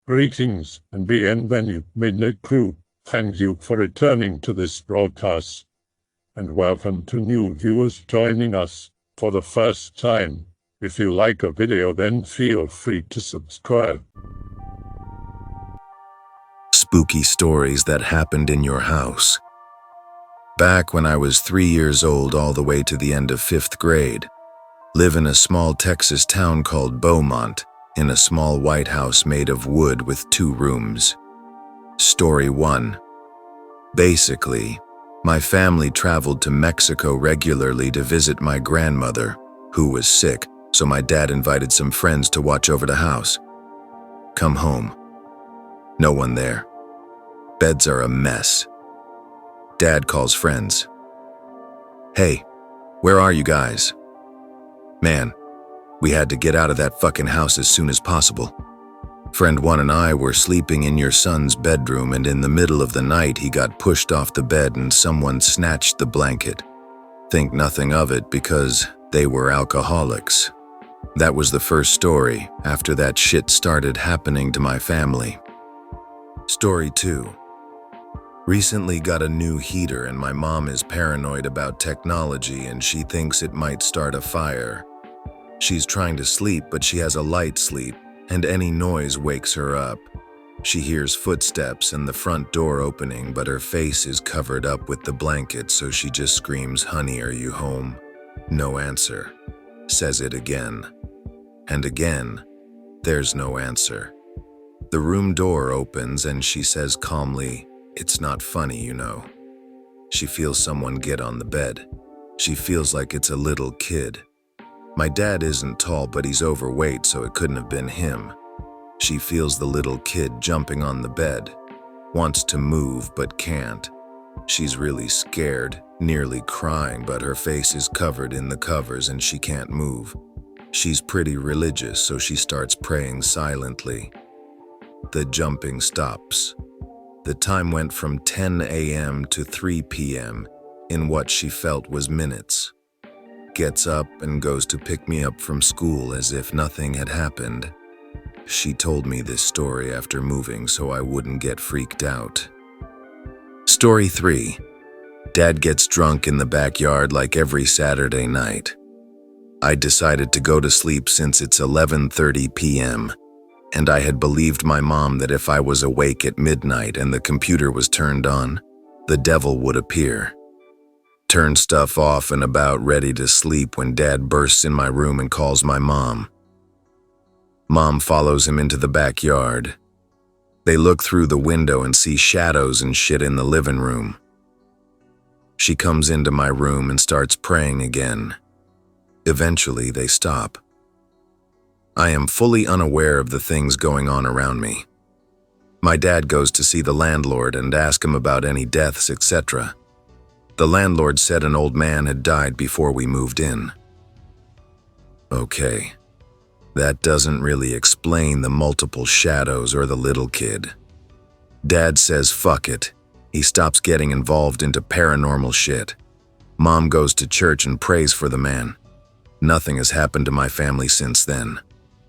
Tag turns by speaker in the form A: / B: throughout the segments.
A: Greetings and bienvenue, Midnight Crew. Thank you for returning to this broadcast. And welcome to new viewers joining us for the first time. If you like a video, then feel free to subscribe.
B: Spooky stories that happened in your house. Back when I was 3 years old all the way to the end of 5th grade, live in a small Texas town called Beaumont, in a small white house made of wood with 2 rooms. Story 1. Basically, my family traveled to Mexico regularly to visit my grandmother, who was sick, so my dad invited some friends to watch over the house. Come home. No one there. Beds are a mess. Dad calls friends. Hey, where are you guys? Man, we had to get out of that fucking house as soon as possible. Friend 1 and I were sleeping in your son's bedroom, and in the middle of the night he got pushed off the bed and someone snatched the blanket. Think nothing of it because they were alcoholics. That was the first story after that shit started happening to my family. Story 2. Recently got a new heater and my mom is paranoid about technology and she thinks it might start a fire. She's trying to sleep, but she has a light sleep, and any noise wakes her up. She hears footsteps and the front door opening, but her face is covered up with the blanket, so she just screams, "Honey, are you home?" No answer. Says it again. And again. There's no answer. The room door opens and she says calmly, "It's not funny, you know." She feels someone get on the bed. She feels like it's a little kid. My dad isn't tall, but he's overweight, so it couldn't have been him. She feels the little kid jumping on the bed. Wants to move, but can't. She's really scared, nearly crying, but her face is covered in the covers and she can't move. She's pretty religious, so she starts praying silently. The jumping stops. The time went from 10 a.m. to 3 p.m. in what she felt was minutes. Gets up and goes to pick me up from school as if nothing had happened. She told me this story after moving so I wouldn't get freaked out. Story 3. Dad gets drunk in the backyard like every Saturday night. I decided to go to sleep since it's 11:30 p.m. and I had believed my mom that if I was awake at midnight and the computer was turned on, the devil would appear. Turn stuff off and about ready to sleep when Dad bursts in my room and calls my mom. Mom follows him into the backyard. They look through the window and see shadows and shit in the living room. She comes into my room and starts praying again. Eventually, they stop. I am fully unaware of the things going on around me. My dad goes to see the landlord and ask him about any deaths, etc. The landlord said an old man had died before we moved in. Okay, that doesn't really explain the multiple shadows or the little kid. Dad says fuck it. He stops getting involved into paranormal shit. Mom goes to church and prays for the man. Nothing has happened to my family since then.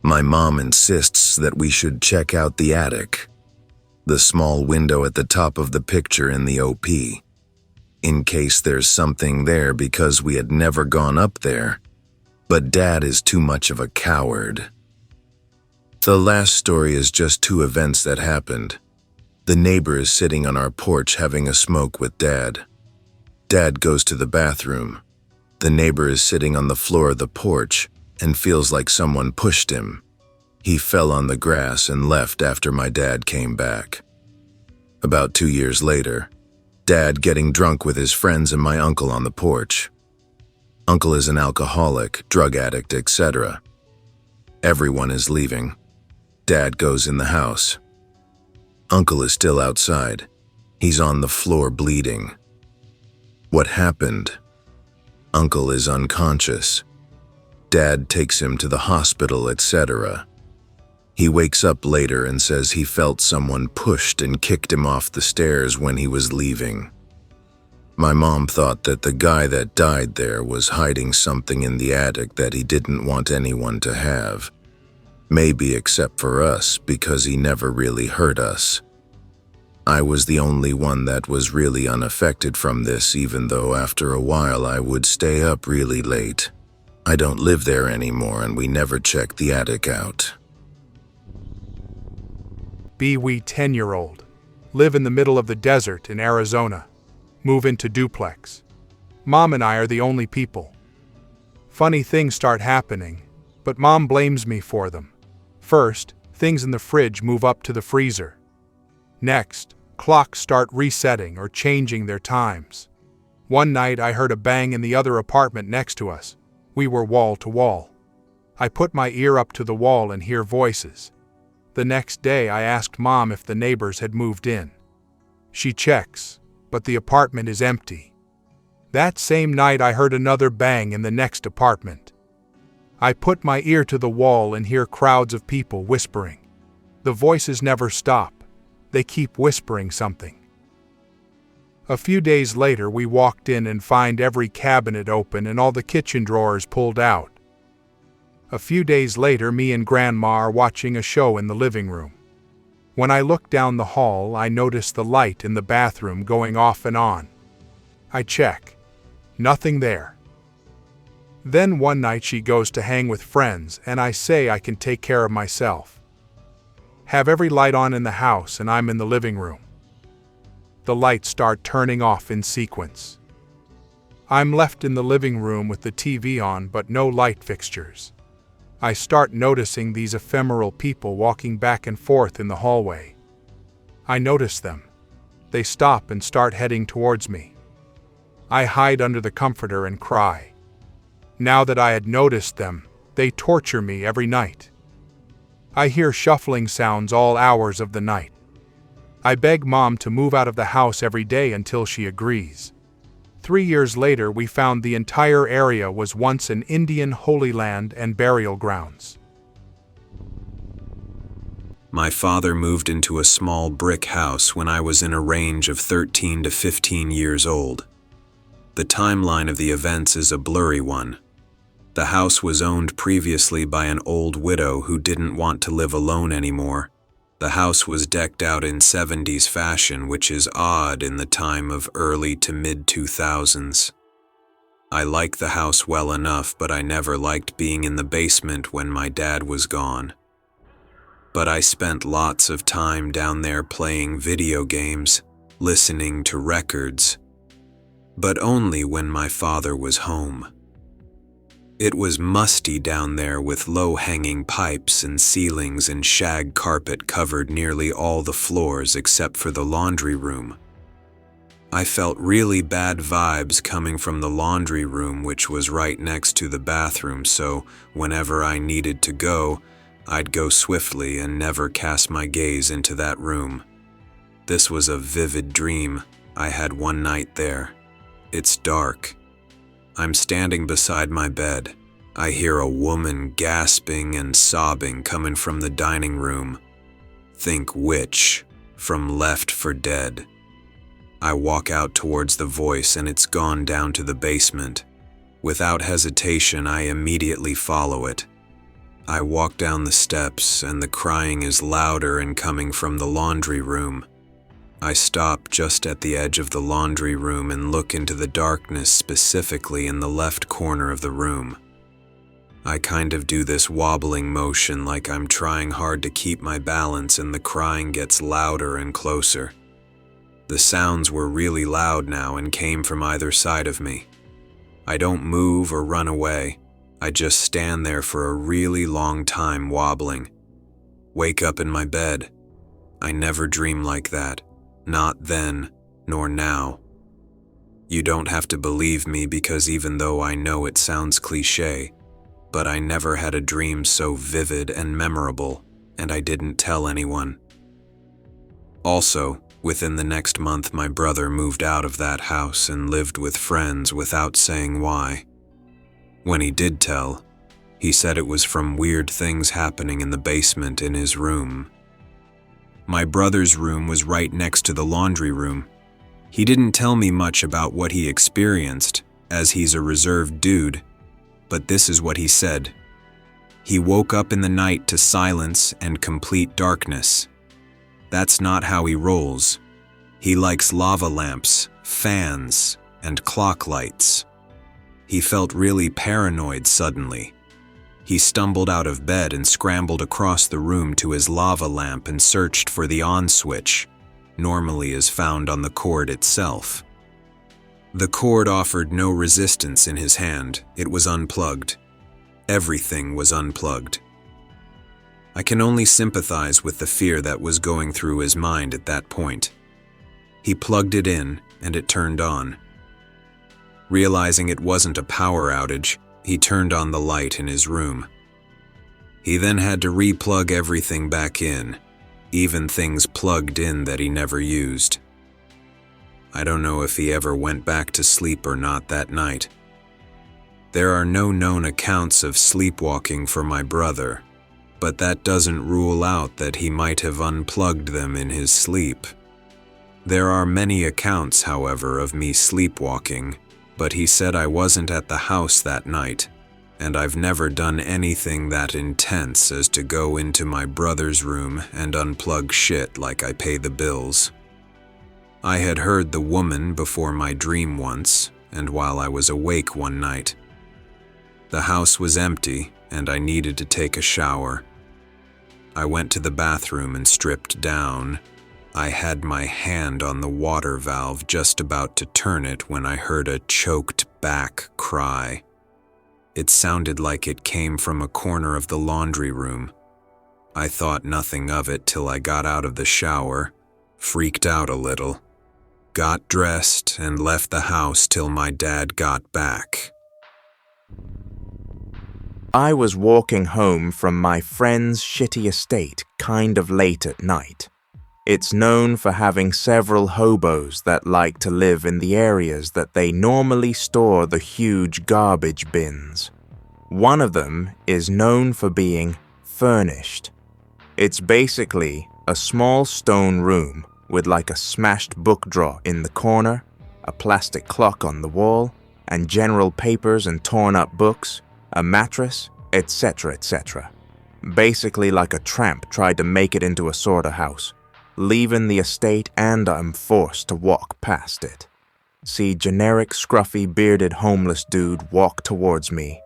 B: My mom insists that we should check out the attic, the small window at the top of the picture in the OP, in case there's something there because we had never gone up there, but Dad is too much of a coward. The last story is just 2 events that happened. The neighbor is sitting on our porch having a smoke with Dad. Dad goes to the bathroom. The neighbor is sitting on the floor of the porch and feels like someone pushed him. He fell on the grass and left after my dad came back. About 2 years later, Dad getting drunk with his friends and my uncle on the porch. Uncle is an alcoholic, drug addict, etc. Everyone is leaving. Dad goes in the house. Uncle is still outside. He's on the floor bleeding. What happened? Uncle is unconscious. Dad takes him to the hospital, etc. He wakes up later and says he felt someone pushed and kicked him off the stairs when he was leaving. My mom thought that the guy that died there was hiding something in the attic that he didn't want anyone to have. Maybe except for us, because he never really hurt us. I was the only one that was really unaffected from this, even though after a while I would stay up really late. I don't live there anymore and we never checked the attic out.
C: We 10-year-old. Live in the middle of the desert in Arizona. Move into duplex. Mom and I are the only people. Funny things start happening, but Mom blames me for them. First, things in the fridge move up to the freezer. Next, clocks start resetting or changing their times. One night I heard a bang in the other apartment next to us. We were wall to wall. I put my ear up to the wall and hear voices. The next day I asked Mom if the neighbors had moved in. She checks, but the apartment is empty. That same night I heard another bang in the next apartment. I put my ear to the wall and hear crowds of people whispering. The voices never stop. They keep whispering something. A few days later we walked in and find every cabinet open and all the kitchen drawers pulled out. A few days later me and Grandma are watching a show in the living room. When I look down the hall, I notice the light in the bathroom going off and on. I check. Nothing there. Then one night she goes to hang with friends and I say I can take care of myself. Have every light on in the house and I'm in the living room. The lights start turning off in sequence. I'm left in the living room with the TV on but no light fixtures. I start noticing these ephemeral people walking back and forth in the hallway. I notice them. They stop and start heading towards me. I hide under the comforter and cry. Now that I had noticed them, they torture me every night. I hear shuffling sounds all hours of the night. I beg Mom to move out of the house every day until she agrees. 3 years later, we found the entire area was once an Indian holy land and burial grounds.
D: My father moved into a small brick house when I was in a range of 13 to 15 years old. The timeline of the events is a blurry one. The house was owned previously by an old widow who didn't want to live alone anymore. The house was decked out in 70s fashion, which is odd in the time of early to mid-2000s. I like the house well enough, but I never liked being in the basement when my dad was gone. But I spent lots of time down there playing video games, listening to records, but only when my father was home. It was musty down there with low-hanging pipes and ceilings and shag carpet covered nearly all the floors except for the laundry room. I felt really bad vibes coming from the laundry room, which was right next to the bathroom, so whenever I needed to go, I'd go swiftly and never cast my gaze into that room. This was a vivid dream I had one night there. It's dark. I'm standing beside my bed. I hear a woman gasping and sobbing coming from the dining room. Think witch from Left 4 Dead. I walk out towards the voice and it's gone down to the basement. Without hesitation, I immediately follow it. I walk down the steps and the crying is louder and coming from the laundry room. I stop just at the edge of the laundry room and look into the darkness, specifically in the left corner of the room. I kind of do this wobbling motion like I'm trying hard to keep my balance, and the crying gets louder and closer. The sounds were really loud now and came from either side of me. I don't move or run away. I just stand there for a really long time wobbling. Wake up in my bed. I never dream like that. Not then, nor now. You don't have to believe me, because even though I know it sounds cliché, but I never had a dream so vivid and memorable, and I didn't tell anyone. Also, within the next month, my brother moved out of that house and lived with friends without saying why. When he did tell, he said it was from weird things happening in the basement in his room. My brother's room was right next to the laundry room. He didn't tell me much about what he experienced, as he's a reserved dude, but this is what he said. He woke up in the night to silence and complete darkness. That's not how he rolls. He likes lava lamps, fans, and clock lights. He felt really paranoid suddenly. He stumbled out of bed and scrambled across the room to his lava lamp and searched for the on switch, normally is found on the cord itself. The cord offered no resistance in his hand. It was unplugged. Everything was unplugged. I can only sympathize with the fear that was going through his mind at that point. He plugged it in, and it turned on. Realizing it wasn't a power outage, he turned on the light in his room. He then had to re-plug everything back in, even things plugged in that he never used. I don't know if he ever went back to sleep or not that night. There are no known accounts of sleepwalking for my brother, but that doesn't rule out that he might have unplugged them in his sleep. There are many accounts, however, of me sleepwalking, but he said I wasn't at the house that night, and I've never done anything that intense as to go into my brother's room and unplug shit like I pay the bills. I had heard the woman before my dream once, and while I was awake one night. The house was empty, and I needed to take a shower. I went to the bathroom and stripped down. I had my hand on the water valve just about to turn it when I heard a choked back cry. It sounded like it came from a corner of the laundry room. I thought nothing of it till I got out of the shower, freaked out a little, got dressed, and left the house till my dad got back.
E: I was walking home from my friend's shitty estate kind of late at night. It's known for having several hobos that like to live in the areas that they normally store the huge garbage bins. One of them is known for being furnished. It's basically a small stone room with like a smashed book drawer in the corner, a plastic clock on the wall, and general papers and torn up books, a mattress, etc., etc. Basically like a tramp tried to make it into a sort of house, leaving the estate and I'm forced to walk past it. See generic scruffy bearded homeless dude walk towards me.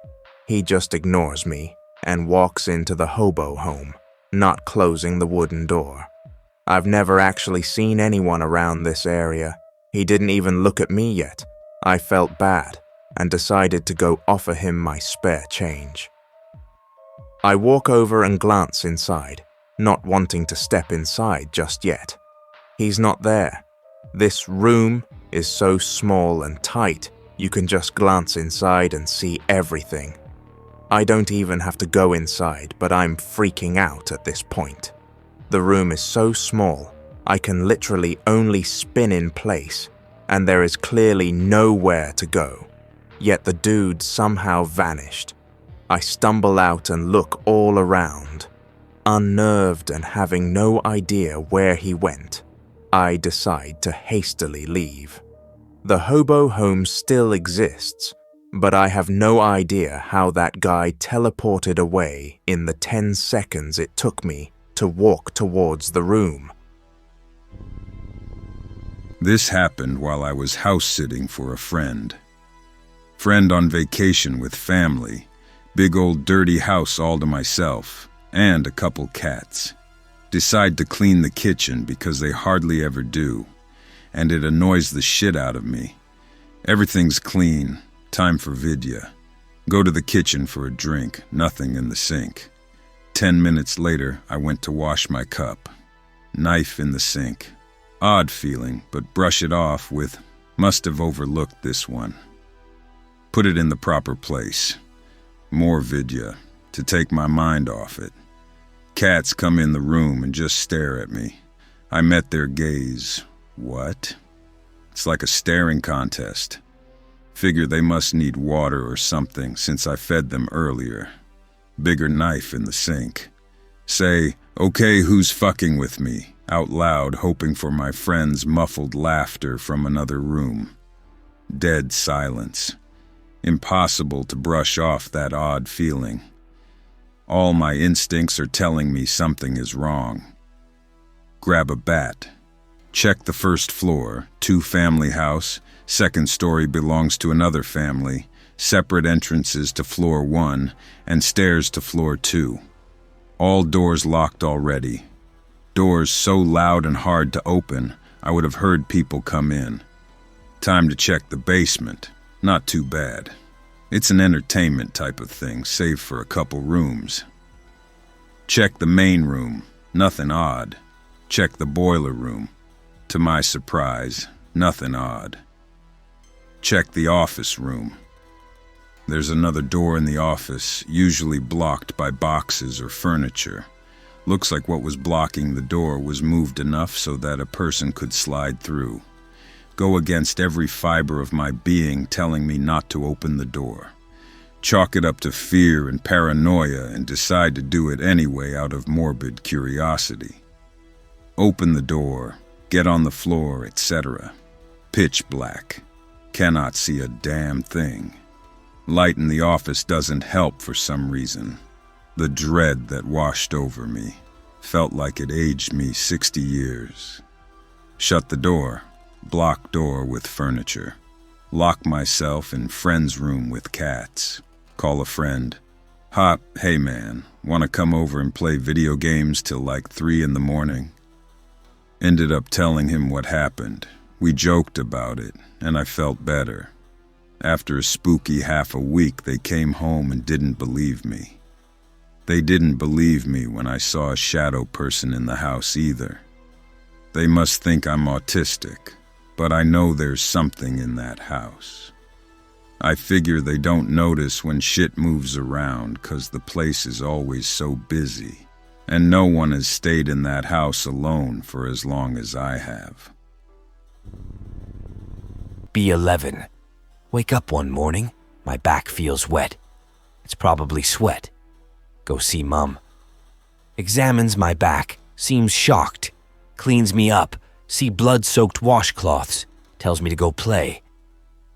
E: He just ignores me and walks into the hobo home, not closing the wooden door. I've never actually seen anyone around this area. He didn't even look at me yet. I felt bad and decided to go offer him my spare change. I walk over and glance inside, not wanting to step inside just yet. He's not there. This room is so small and tight, you can just glance inside and see everything. I don't even have to go inside, but I'm freaking out at this point. The room is so small, I can literally only spin in place, and there is clearly nowhere to go. Yet the dude somehow vanished. I stumble out and look all around. Unnerved and having no idea where he went, I decide to hastily leave. The hobo home still exists, but I have no idea how that guy teleported away in the 10 seconds it took me to walk towards the room.
B: This happened while I was house-sitting for a friend. Friend on vacation with family, big old dirty house all to myself, and a couple cats. Decide to clean the kitchen because they hardly ever do, and it annoys the shit out of me. Everything's clean, time for vidya. Go to the kitchen for a drink, nothing in the sink. 10 minutes later, I went to wash my cup. Knife in the sink. Odd feeling, but brush it off with, must have overlooked this one. Put it in the proper place. More vidya, to take my mind off it. Cats come in the room and just stare at me. I met their gaze. What? It's like a staring contest. Figure they must need water or something since I fed them earlier. Bigger knife in the sink. Say, okay, who's fucking with me? Out loud, hoping for my friend's muffled laughter from another room. Dead silence. Impossible to brush off that odd feeling.
F: All my instincts are telling me something is wrong. Grab a bat. Check the first floor, two-family house, second story belongs to another family, separate entrances to floor 1 and stairs to floor 2. All doors locked already. Doors so loud and hard to open, I would have heard people come in. Time to check the basement. Not too bad. It's an entertainment type of thing, save for a couple rooms. Check the main room. Nothing odd. Check the boiler room. To my surprise, nothing odd. Check the office room. There's another door in the office, usually blocked by boxes or furniture. Looks like what was blocking the door was moved enough so that a person could slide through. Go against every fiber of my being telling me not to open the door. Chalk it up to fear and paranoia and decide to do it anyway out of morbid curiosity. Open the door, get on the floor, etc. Pitch black. Cannot see a damn thing. Light in the office doesn't help for some reason. The dread that washed over me felt like it aged me 60 years. Shut the door. Block door with furniture. Lock myself in friend's room with cats. Call a friend. Hop, hey man, wanna come over and play video games till like 3 in the morning? Ended up telling him what happened. We joked about it, and I felt better. After a spooky half a week, they came home and didn't believe me. They didn't believe me when I saw a shadow person in the house either. They must think I'm autistic, but I know there's something in that house. I figure they don't notice when shit moves around 'cause the place is always so busy, and no one has stayed in that house alone for as long as I have.
G: B11. Wake up one morning, my back feels wet. It's probably sweat. Go see Mum. Examines my back, seems shocked, cleans me up, see blood-soaked washcloths, tells me to go play.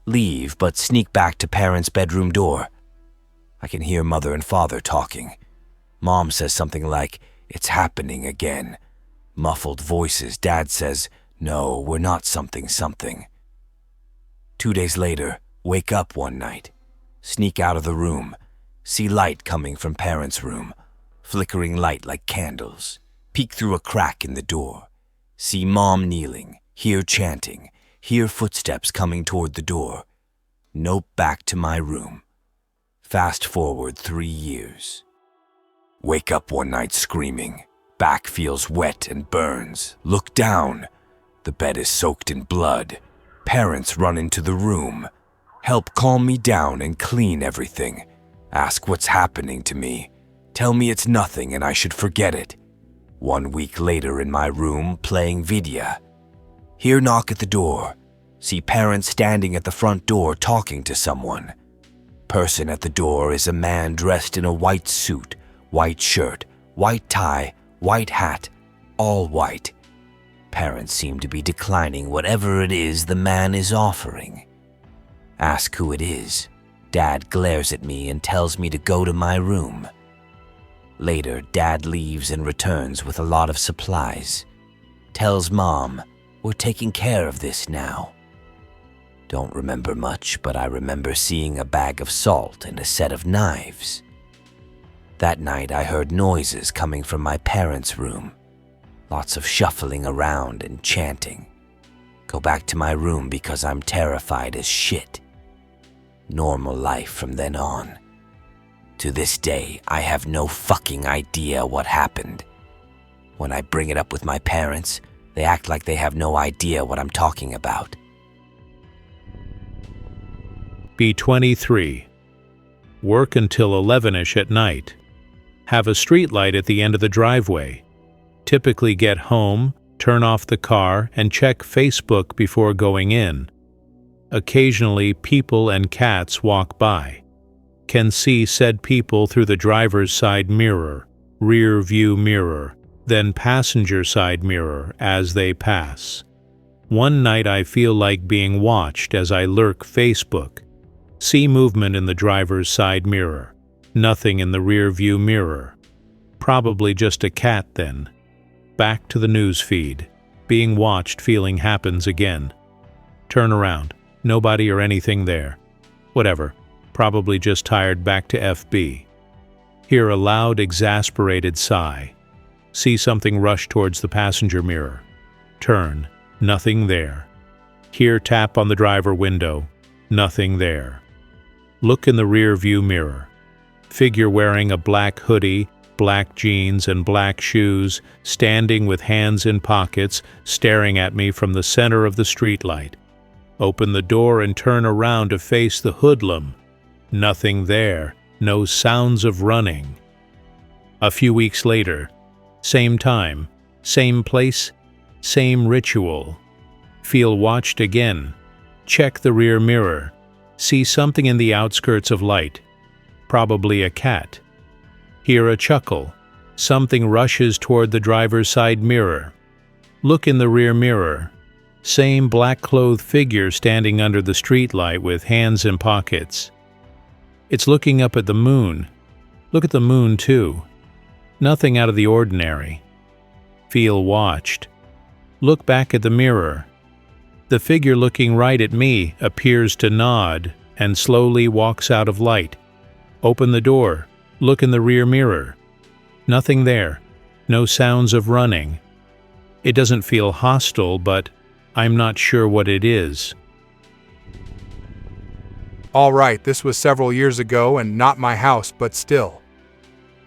G: Leave, but sneak back to parents' bedroom door. I can hear Mother and Father talking. Mom says something like, "It's happening again." Muffled voices. Dad says, "No, we're not something." 2 days later, wake up one night. Sneak out of the room. See light coming from parents' room. Flickering light like candles. Peek through a crack in the door. See Mom kneeling. Hear chanting. Hear footsteps coming toward the door. Nope, back to my room. Fast forward 3 years. Wake up one night screaming. Back feels wet and burns. Look down. The bed is soaked in blood. Parents run into the room. Help calm me down and clean everything. Ask what's happening to me. Tell me it's nothing and I should forget it. 1 week later in my room playing Vidya. Hear knock at the door. See parents standing at the front door talking to someone. Person at the door is a man dressed in a white suit, white shirt, white tie, white hat, all white. Parents seem to be declining whatever it is the man is offering. Ask who it is. Dad glares at me and tells me to go to my room. Later, Dad leaves and returns with a lot of supplies. Tells Mom, "We're taking care of this now." Don't remember much, but I remember seeing a bag of salt and a set of knives. That night I heard noises coming from my parents' room. Lots of shuffling around and chanting. Go back to my room because I'm terrified as shit. Normal life from then on. To this day, I have no fucking idea what happened. When I bring it up with my parents, they act like they have no idea what I'm talking about.
H: B23. Work until 11ish at night. Have a street light at the end of the driveway. Typically get home, turn off the car, and check Facebook before going in. Occasionally, people and cats walk by. Can see said people through the driver's side mirror, rear view mirror, then passenger side mirror as they pass. One night I feel like being watched as I lurk Facebook. See movement in the driver's side mirror. Nothing in the rear view mirror. Probably just a cat then. Back to the news feed. Being watched, feeling happens again. Turn around. Nobody or anything there. Whatever. Probably just tired, back to FB. Hear a loud, exasperated sigh. See something rush towards the passenger mirror. Turn. Nothing there. Hear tap on the driver window. Nothing there. Look in the rear view mirror. Figure wearing a black hoodie, black jeans, and black shoes, standing with hands in pockets, staring at me from the center of the streetlight. Open the door and turn around to face the hoodlum. Nothing there. No sounds of running. A few weeks later, same time, same place, same ritual. Feel watched again. Check the rear mirror. See something in the outskirts of light. Probably a cat. Hear a chuckle. Something rushes toward the driver's side mirror. Look in the rear mirror. Same black-clothed figure standing under the streetlight with hands in pockets. It's looking up at the moon. Look at the moon, too. Nothing out of the ordinary. Feel watched. Look back at the mirror. The figure looking right at me appears to nod and slowly walks out of light. Open the door. Look in the rear mirror. Nothing there. No sounds of running. It doesn't feel hostile, but I'm not sure what it is.
C: All right, this was several years ago and not my house, but still.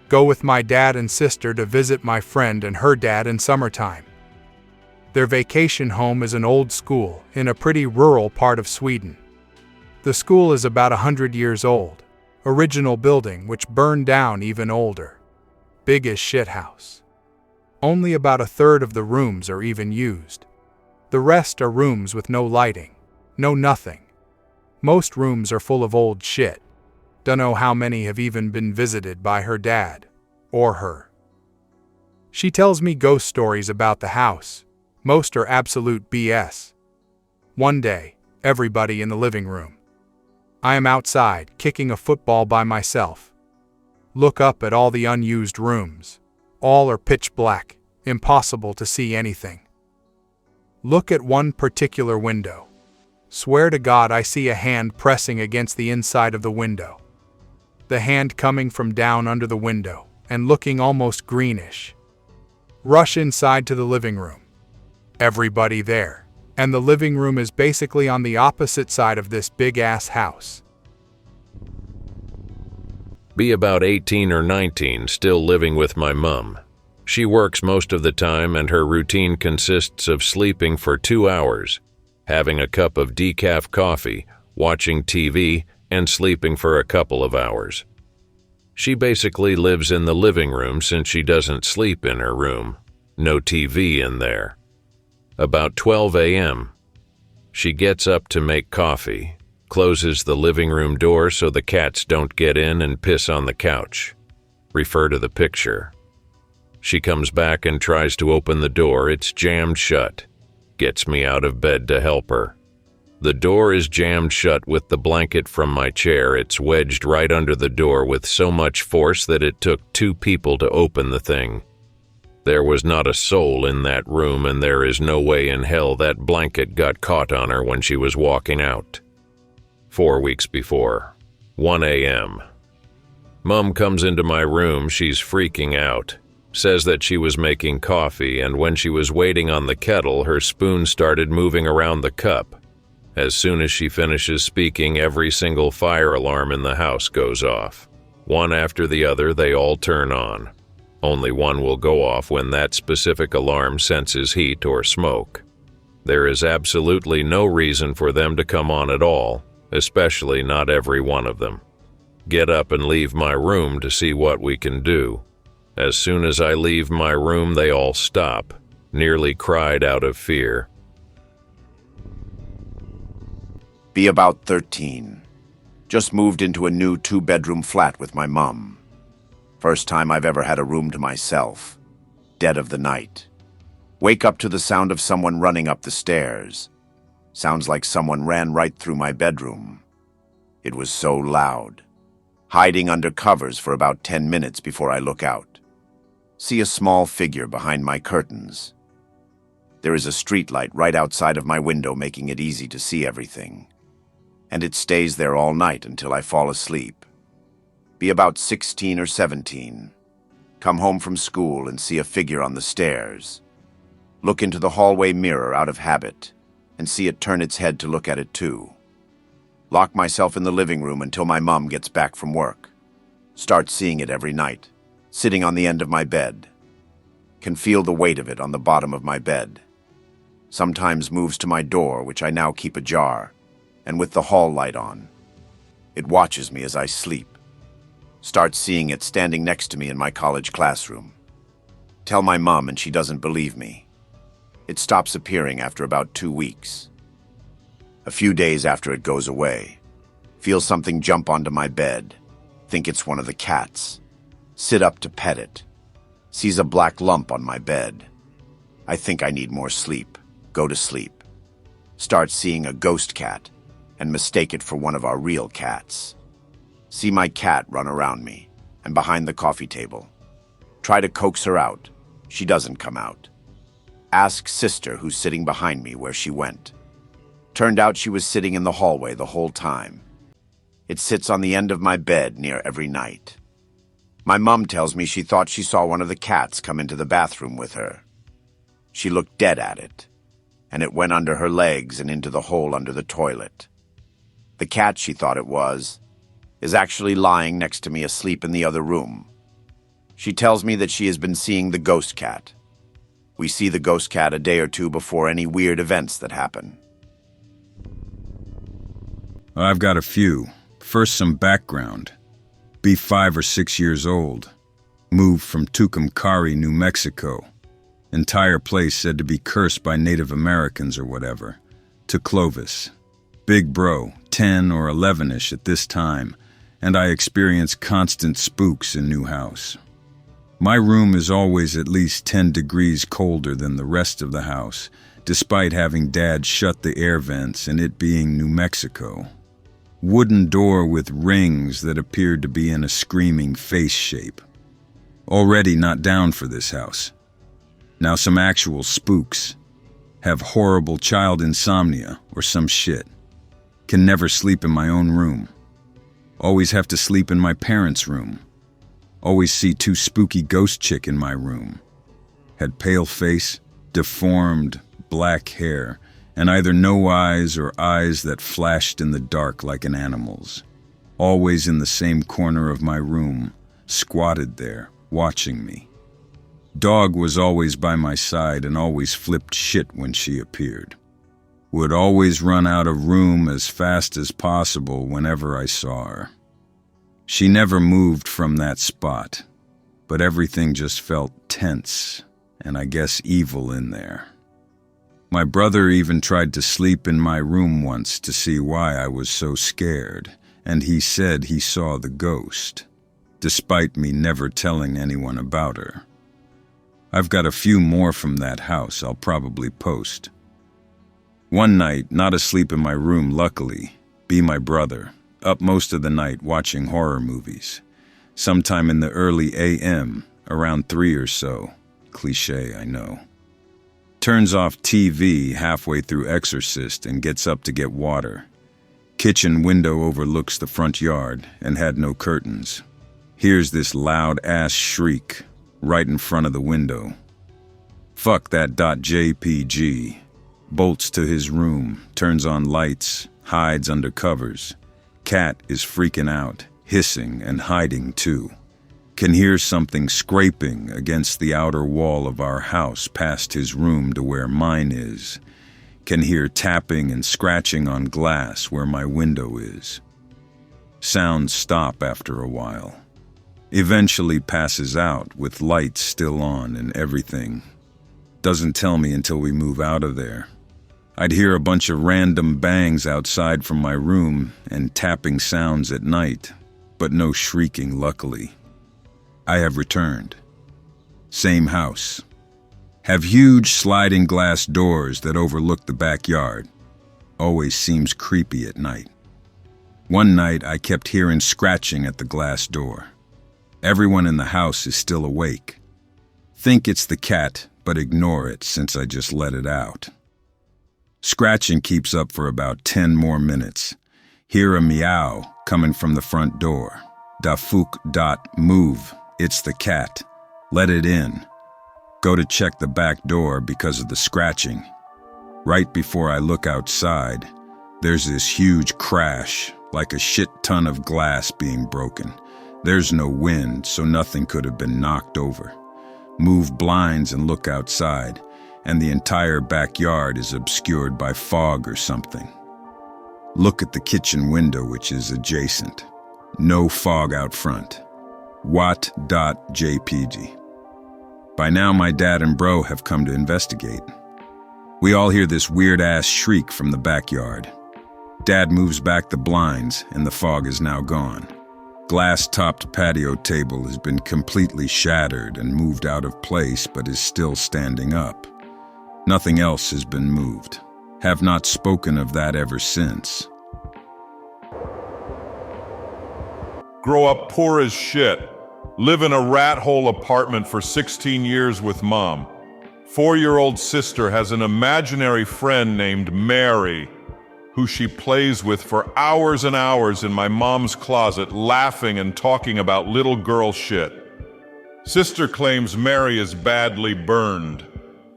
C: Go with my dad and sister to visit my friend and her dad in summertime. Their vacation home is an old school in a pretty rural part of Sweden. The school is about 100 years old. Original building which burned down even older. Big as shit house. Only about a third of the rooms are even used. The rest are rooms with no lighting. No nothing. Most rooms are full of old shit. Dunno how many have even been visited by her dad. Or her. She tells me ghost stories about the house. Most are absolute BS. One day, everybody in the living room. I am outside, kicking a football by myself. Look up at all the unused rooms. All are pitch black, impossible to see anything. Look at one particular window. Swear to God I see a hand pressing against the inside of the window. The hand coming from down under the window, and looking almost greenish. Rush inside to the living room. Everybody there, and the living room is basically on the opposite side of this big-ass house.
I: Be about 18 or 19, still living with my mum. She works most of the time and her routine consists of sleeping for 2 hours, having a cup of decaf coffee, watching TV, and sleeping for a couple of hours. She basically lives in the living room since she doesn't sleep in her room. No TV in there. About 12 a.m., she gets up to make coffee, closes the living room door so the cats don't get in and piss on the couch. Refer to the picture. She comes back and tries to open the door. It's jammed shut. Gets me out of bed to help her. The door is jammed shut with the blanket from my chair. It's wedged right under the door with so much force that it took 2 people to open the thing. There was not a soul in that room, and there is no way in hell that blanket got caught on her when she was walking out. 4 weeks before, 1 a.m. Mum comes into my room. She's freaking out. Says that she was making coffee, and when she was waiting on the kettle, her spoon started moving around the cup. As soon as she finishes speaking, every single fire alarm in the house goes off. One after the other, they all turn on. Only one will go off when that specific alarm senses heat or smoke. There is absolutely no reason for them to come on at all, especially not every one of them. Get up and leave my room to see what we can do. As soon as I leave my room, they all stop, nearly cried out of fear.
J: Be about 13. Just moved into a new 2-bedroom flat with my mum. First time I've ever had a room to myself. Dead of the night. Wake up to the sound of someone running up the stairs. Sounds like someone ran right through my bedroom. It was so loud. hiding under covers for about 10 minutes before I look out. See a small figure behind my curtains. There is a streetlight right outside of my window, making it easy to see everything. And it stays there all night until I fall asleep. Be about 16 or 17. Come home from school and see a figure on the stairs. Look into the hallway mirror out of habit and see it turn its head to look at it too. Lock myself in the living room until my mom gets back from work. Start seeing it every night, sitting on the end of my bed. Can feel the weight of it on the bottom of my bed. Sometimes moves to my door, which I now keep ajar, and with the hall light on. It watches me as I sleep. Start seeing it standing next to me in my college classroom. Tell my mom and she doesn't believe me. It stops appearing after about 2 weeks. A few days after it goes away, feel something jump onto my bed. Think it's one of the cats. Sit up to pet it. Sees a black lump on my bed. I think I need more sleep. Go to sleep. Start seeing a ghost cat and mistake it for one of our real cats. See my cat run around me and behind the coffee table. Try to coax her out. She doesn't come out. Ask sister, who's sitting behind me, where she went. Turned out she was sitting in the hallway the whole time. It sits on the end of my bed near every night. My mom tells me she thought she saw one of the cats come into the bathroom with her. She looked dead at it, and it went under her legs and into the hole under the toilet. The cat she thought it was is actually lying next to me asleep in the other room. She tells me that she has been seeing the ghost cat. We see the ghost cat a day or two before any weird events that happen.
F: I've got a few. First, some background. Be 5 or 6 years old. Moved from Tucumcari, New Mexico. Entire place said to be cursed by Native Americans or whatever. To Clovis. Big bro, 10 or 11-ish at this time, and I experience constant spooks in new house. My room is always at least 10 degrees colder than the rest of the house, despite having Dad shut the air vents and it being New Mexico. Wooden door with rings that appeared to be in a screaming face shape. Already not down for this house. Now some actual spooks. Have horrible child insomnia or some shit. Can never sleep in my own room. Always have to sleep in my parents' room. Always see 2 spooky ghost chick in my room. Had pale face, deformed, black hair, and either no eyes or eyes that flashed in the dark like an animal's. Always in the same corner of my room, squatted there, watching me. Dog was always by my side and always flipped shit when she appeared. Would always run out of room as fast as possible whenever I saw her. She never moved from that spot, but everything just felt tense and I guess evil in there. My brother even tried to sleep in my room once to see why I was so scared, and he said he saw the ghost, despite me never telling anyone about her. I've got a few more from that house I'll probably post. One night, not asleep in my room luckily, be my brother, up most of the night watching horror movies. Sometime in the early AM, around 3 or so. Cliché, I know. Turns off TV halfway through Exorcist and gets up to get water. Kitchen window overlooks the front yard and had no curtains. Hears this loud-ass shriek right in front of the window. Fuck that .jpg. Bolts to his room, turns on lights, hides under covers. Cat is freaking out, hissing and hiding too. Can hear something scraping against the outer wall of our house past his room to where mine is. Can hear tapping and scratching on glass where my window is. Sounds stop after a while. Eventually passes out with lights still on and everything. Doesn't tell me until we move out of there. I'd hear a bunch of random bangs outside from my room and tapping sounds at night, but no shrieking luckily. I have returned. Same house. Have huge sliding glass doors that overlook the backyard. Always seems creepy at night. One night, I kept hearing scratching at the glass door. Everyone in the house is still awake. Think it's the cat, but ignore it since I just let it out. Scratching keeps up for about 10 more minutes. Hear a meow coming from the front door. Da fuk dot move. It's the cat. Let it in. Go to check the back door because of the scratching. Right before I look outside, there's this huge crash, like a shit ton of glass being broken. There's no wind, so nothing could have been knocked over. Move blinds and look outside, and the entire backyard is obscured by fog or something. Look at the kitchen window, which is adjacent. No fog out front. Wat.jpg. By now, my dad and bro have come to investigate. We all hear this weird-ass shriek from the backyard. Dad moves back the blinds, and the fog is now gone. Glass-topped patio table has been completely shattered and moved out of place, but is still standing up. Nothing else has been moved. Have not spoken of that ever since.
K: Grow up poor as shit. Live in a rat hole apartment for 16 years with mom. 4-year-old sister has an imaginary friend named Mary, who she plays with for hours and hours in my mom's closet, laughing and talking about little girl shit. Sister claims Mary is badly burned,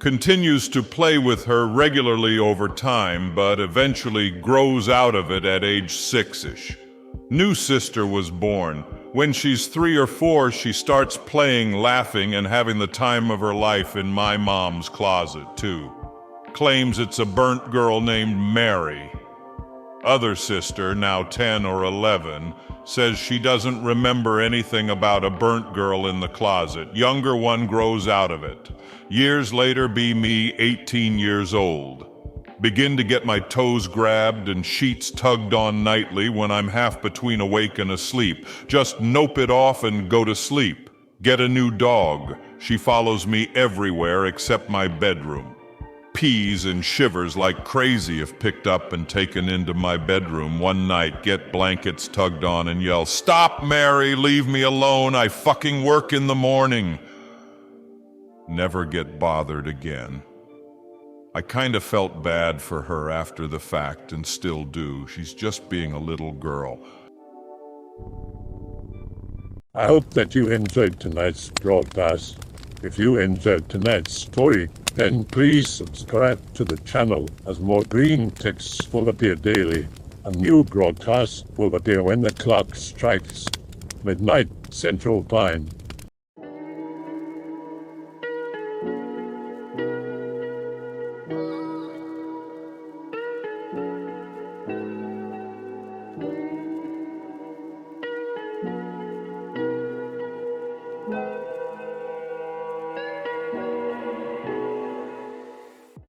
K: continues to play with her regularly over time, but eventually grows out of it at age 6-ish. New sister was born. When she's 3 or 4, she starts playing, laughing, and having the time of her life in my mom's closet, too. Claims it's a burnt girl named Mary. Other sister, now 10 or 11, says she doesn't remember anything about a burnt girl in the closet. Younger one grows out of it. Years later be me, 18 years old. Begin to get my toes grabbed and sheets tugged on nightly when I'm half between awake and asleep. Just nope it off and go to sleep. Get a new dog. She follows me everywhere except my bedroom. Pees and shivers like crazy if picked up and taken into my bedroom one night, get blankets tugged on and yell, "Stop, Mary, leave me alone, I fucking work in the morning." Never get bothered again. I kind of felt bad for her after the fact and still do. She's just being a little girl.
A: I hope that you enjoyed tonight's broadcast. If you enjoyed tonight's story, then please subscribe to the channel as more Greentext will appear daily. A new broadcast will appear when the clock strikes midnight Central Time.